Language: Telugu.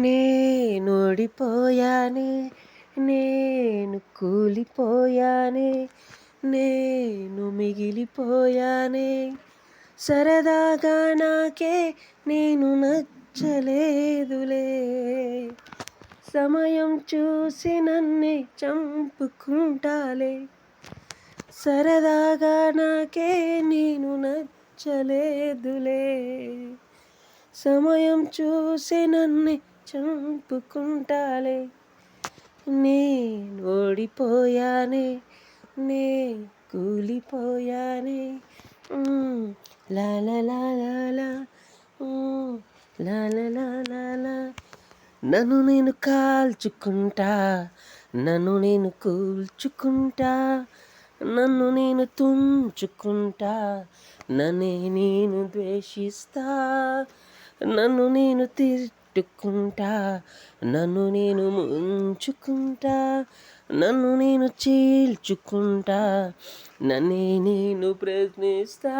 నేనోడిపోయానే, నేను కూలిపోయానే, నేను మిగిలిపోయానే, సరదాగా నాకే నేను నచ్చలేదులే, సమయం చూసి నన్నే చంపుకుంటాలే, సరదాగా నాకే నేను నచ్చలేదులే, సమయం చూసి నన్నే చంపుకుంటాలే, నేనోడిపోయానే, నే కూలిపోయానే, లా లా లా లా లా, లా లా లా లా లా. నన్ను నేను కాల్చుకుంటా, నన్ను నేను కూల్చుకుంటా, నన్ను నేను తుంచుకుంటా, నన్నే నేను ద్వేషిస్తా, నన్ను నేను తిట్టుకుంటా, నన్ను నేను ముంచుకుంటా, నన్ను నేను చీల్చుకుంటా, నన్నే నేను ప్రశ్నిస్తా.